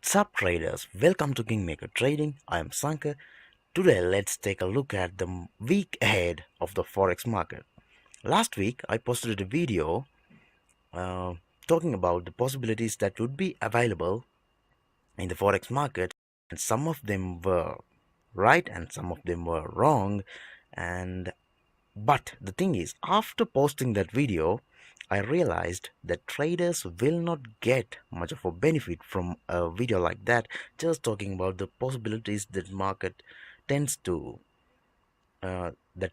What's up, traders? Welcome to Kingmaker Trading. I am Sanka. Today, let's take a look at the week ahead of the Forex market. Last week, I posted a video uh, talking about the possibilities that would be available in the Forex market, and some of them were right and some of them were wrong. And but the thing is, after posting that video, I realized that traders will not get much of a benefit from a video like that, just talking about the possibilities that market tends to uh, that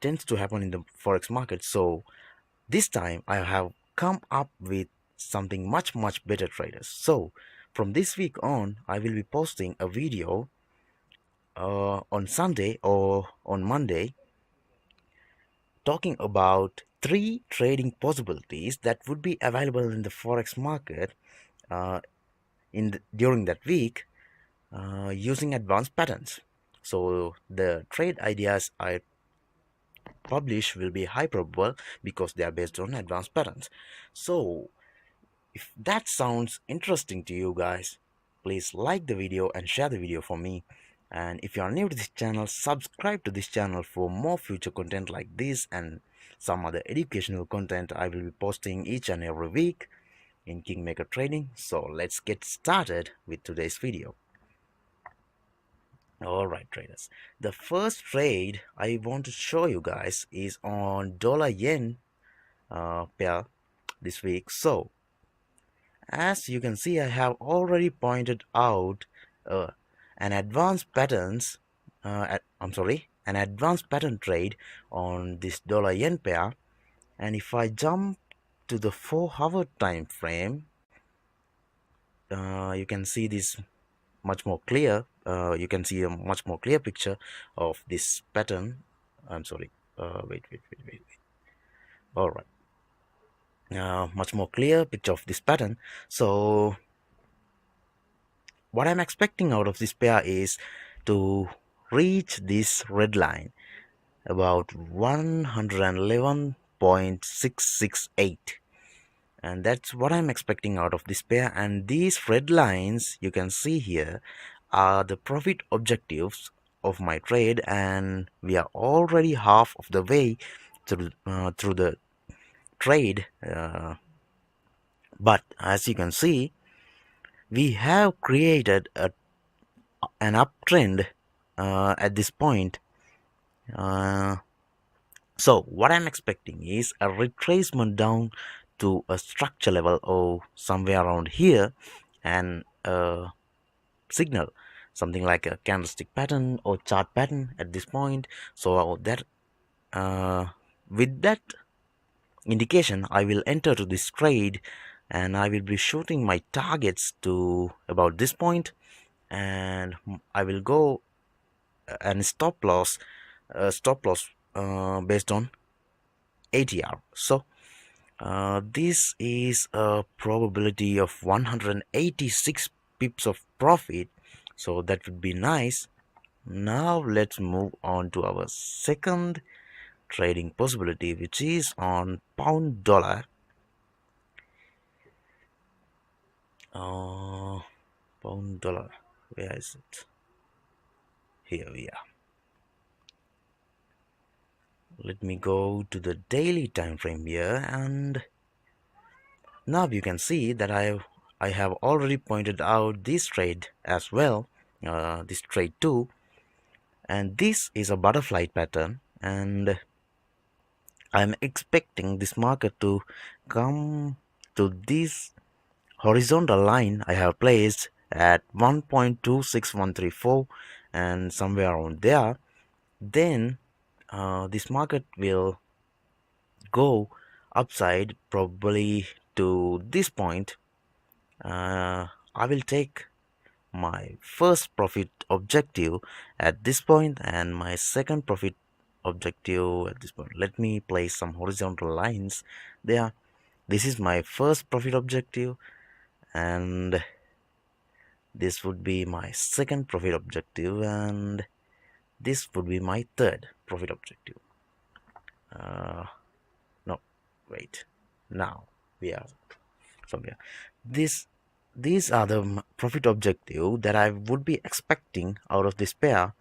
tends to happen in the forex market. So this time I have come up with something much better, traders. So from this week on, I will be posting a video on Sunday or on Monday talking about three trading possibilities that would be available in the forex market uh, during that week using advanced patterns. So the trade ideas I publish will be high probable because they are based on advanced patterns. So if that sounds interesting to you guys, please like the video and share the video for me. And if you are new to this channel, subscribe to this channel for more future content like this and some other educational content I will be posting each and every week in Kingmaker Trading. So let's get started with today's video. Alright, traders, the first trade I want to show you guys is on dollar yen pair this week. So as you can see, I have already pointed out uh, an advanced patterns an advanced pattern trade on this dollar yen pair. And if I jump to the 4-hour time frame, you can see this much more clear. You can see a much more clear picture of this pattern. I'm sorry, wait. All right, much more clear picture of this pattern. So what I'm expecting out of this pair is to reach this red line about 111.668, and that's what I'm expecting out of this pair. And these red lines you can see here are the profit objectives of my trade, and we are already half of the way through the trade, but as you can see, we have created an uptrend at this point. So what I'm expecting is a retracement down to a structure level or somewhere around here, and signal something like a candlestick pattern or chart pattern at this point. So that with that indication, I will enter to this trade, and I will be shooting my targets to about this point, and I will go and stop loss based on ATR. So this is a probability of 186 pips of profit, so that would be nice. Now let's move on to our second trading possibility, which is on pound dollar. Pound dollar, where is it? Here we are. Let me go to the daily time frame here, and now you can see that I have already pointed out this trade as well, this trade too, and this is a butterfly pattern, and I'm expecting this market to come to this horizontal line I have placed at 1.26134 and somewhere around there. Then this market will go upside probably to this point. I will take my first profit objective at this point and my second profit objective at this point. Let me place some horizontal lines there. This is my first profit objective, and this would be my second profit objective, and this would be my third profit objective. No, wait, now we are somewhere. This these are the profit objective that I would be expecting out of this pair.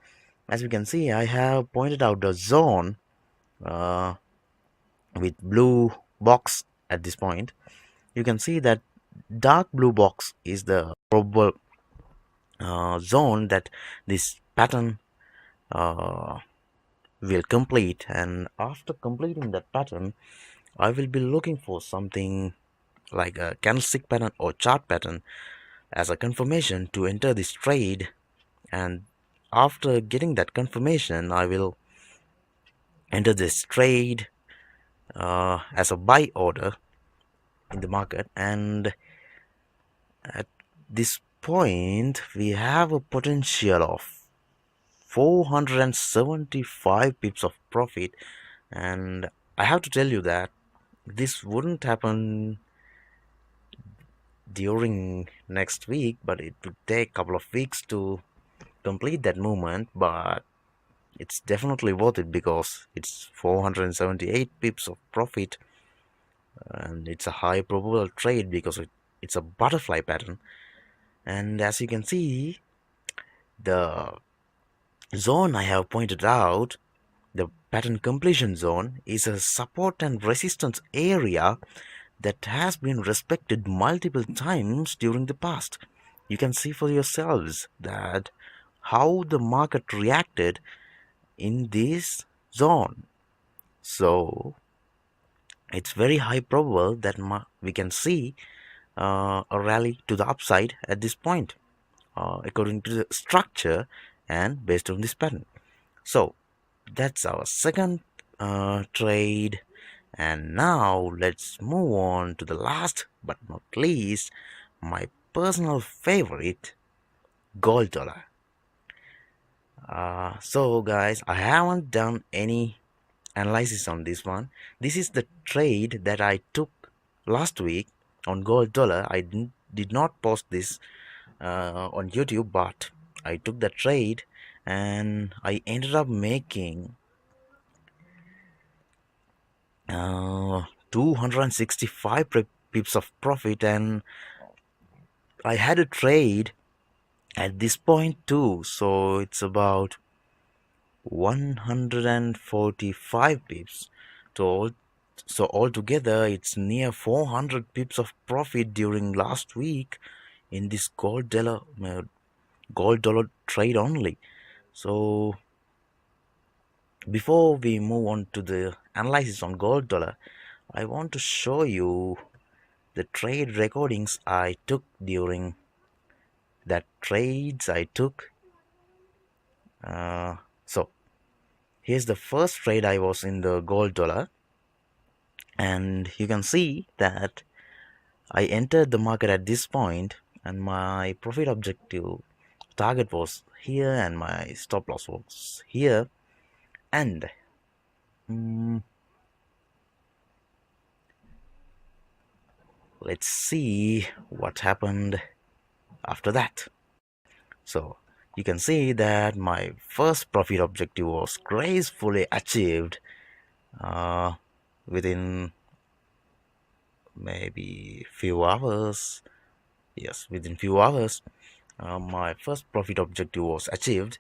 As we can see, I have pointed out the zone uh, with blue box at this point. You can see that dark blue box is the probable zone that this pattern uh, will complete, and after completing that pattern I will be looking for something like a candlestick pattern or chart pattern as a confirmation to enter this trade. And after getting that confirmation, I will enter this trade as a buy order in the market. And at this point we have a potential of 475 pips of profit. And I have to tell you that this wouldn't happen during next week, but it would take a couple of weeks to complete that movement. But it's definitely worth it because it's 478 pips of profit, and it's a high probable trade because it's a butterfly pattern. And as you can see, the zone I have pointed out, the pattern completion zone, is a support and resistance area that has been respected multiple times during the past. You can see for yourselves that how the market reacted in this zone. So it's very high probable that we can see a rally to the upside at this point, according to the structure and based on this pattern. So that's our second trade. And now let's move on to the last but not least, my personal favorite, gold dollar. So guys, I haven't done any analysis on this one. This is the trade that I took last week on gold dollar. I did not post this on YouTube, but I took the trade and I ended up making 265 pips of profit. And I had a trade at this point too, so it's about 145 pips. So altogether it's near 400 pips of profit during last week in this gold dollar trade only. So before we move on to the analysis on gold dollar, I want to show you the trade recordings I took during that trades I took. So here's the first trade I was in the gold dollar, and you can see that I entered the market at this point, and my profit objective target was here and my stop loss was here. And let's see what happened after that. So you can see that my first profit objective was gracefully achieved within maybe few hours. Yes, within few hours my first profit objective was achieved.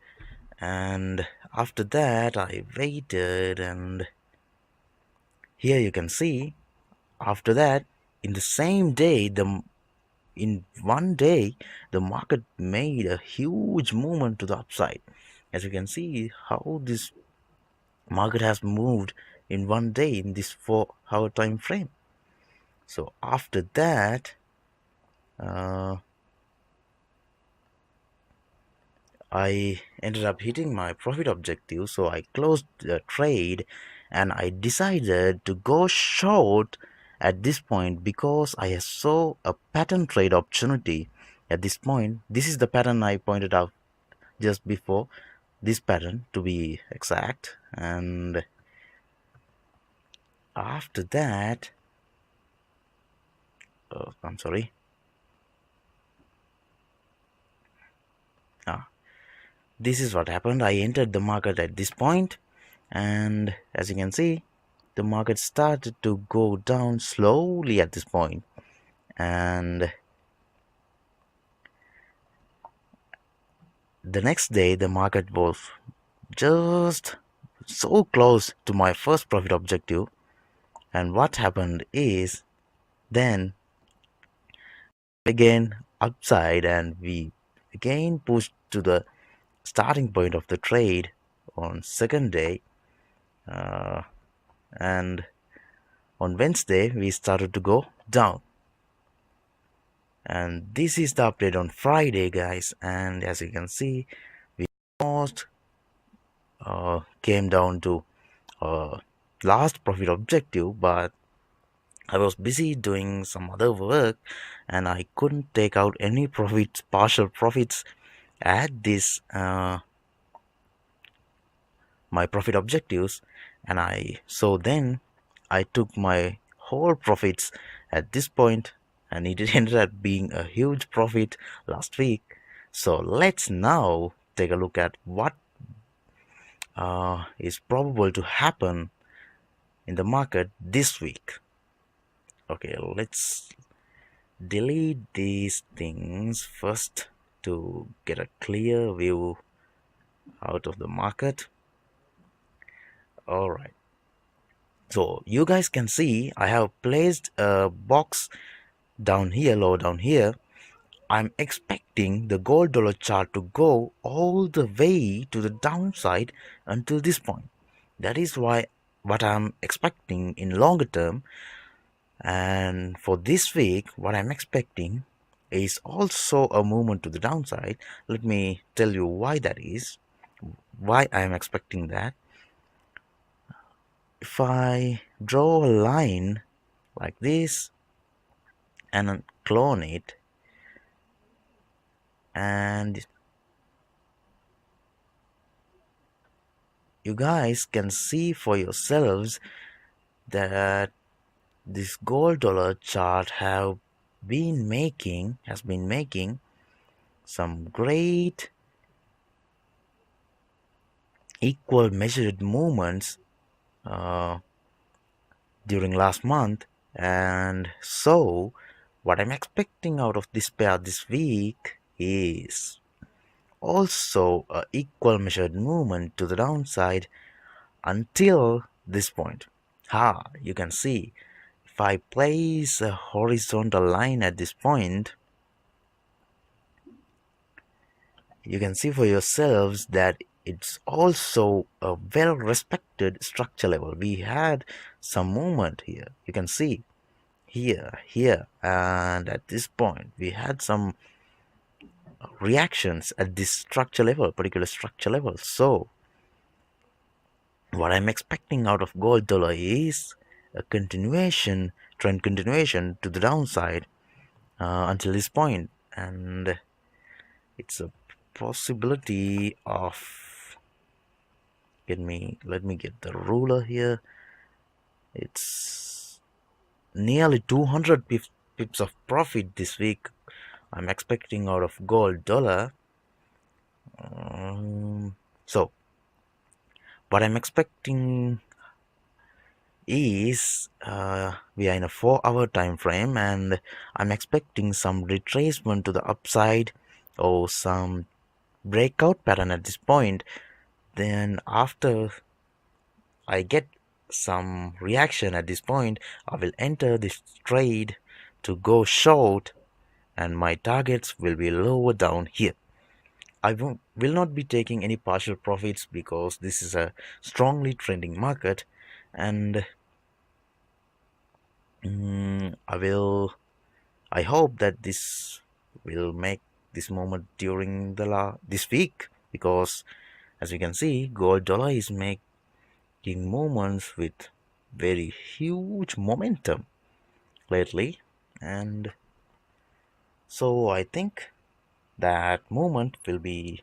And after that I waited, and here you can see after that, in the same day, in one day the market made a huge movement to the upside. As you can see how this market has moved in one day in this 4 hour time frame. So after that I ended up hitting my profit objective, so I closed the trade and I decided to go short at this point because I saw a pattern trade opportunity at this point. This is the pattern I pointed out just before, this pattern to be exact. And after that, I'm sorry. This is what happened. I entered the market at this point, and as you can see, the market started to go down slowly at this point. And the next day the market was just so close to my first profit objective, and what happened is then again upside, and we again pushed to the starting point of the trade on second day, uh, and on Wednesday we started to go down. And this is the update on Friday, guys, and as you can see we almost came down to last profit objective, but I was busy doing some other work and I couldn't take out any profits, partial profits at this my profit objectives, and then I took my whole profits at this point, and it ended up being a huge profit last week. So let's now take a look at what is probable to happen in the market this week. Okay, let's delete these things first to get a clear view out of the market. All right, so you guys can see I have placed a box down here, low down here. I'm expecting the gold dollar chart to go all the way to the downside until this point. That is why what I'm expecting in longer term. And for this week, what I'm expecting is also a movement to the downside. Let me tell you why that is, why I'm expecting that. If I draw a line like this and clone it, and you guys can see for yourselves that this gold dollar chart has been making some great equal measured movements during last month, and so what I'm expecting out of this pair this week is also a equal measured movement to the downside until this point. You can see if I place a horizontal line at this point, you can see for yourselves that it's also a well respected structure level. We had some movement here, you can see here, and at this point we had some reactions at this particular structure level. So what I'm expecting out of gold dollar is a trend continuation to the downside until this point, and it's a possibility of let me get the ruler here. It's nearly 200 pips of profit this week I'm expecting out of gold dollar. So what I'm expecting is we are in a 4-hour time frame, and I'm expecting some retracement to the upside or some breakout pattern at this point. Then after I get some reaction at this point, I will enter this trade to go short, and my targets will be lower down here. I will not be taking any partial profits because this is a strongly trending market, and I hope that this will make this moment during this week, because as you can see gold dollar is making moments with very huge momentum lately, and so I think that movement will be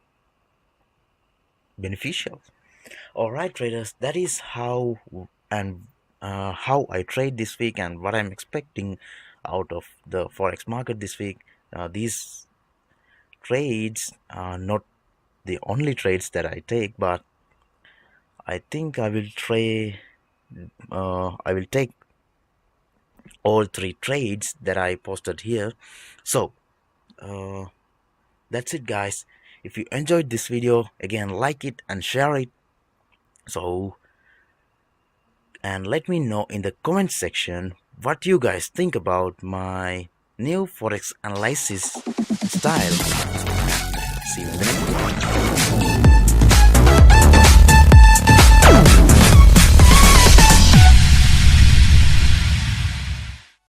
beneficial. All right, traders, that is how I trade this week and what I'm expecting out of the forex market this week. These trades are not the only trades that I take, but I think I will take all 3 trades that I posted here. So that's it, guys. If you enjoyed this video, again, like it and share it. So, and let me know in the comment section what you guys think about my new forex analysis style. See you in the next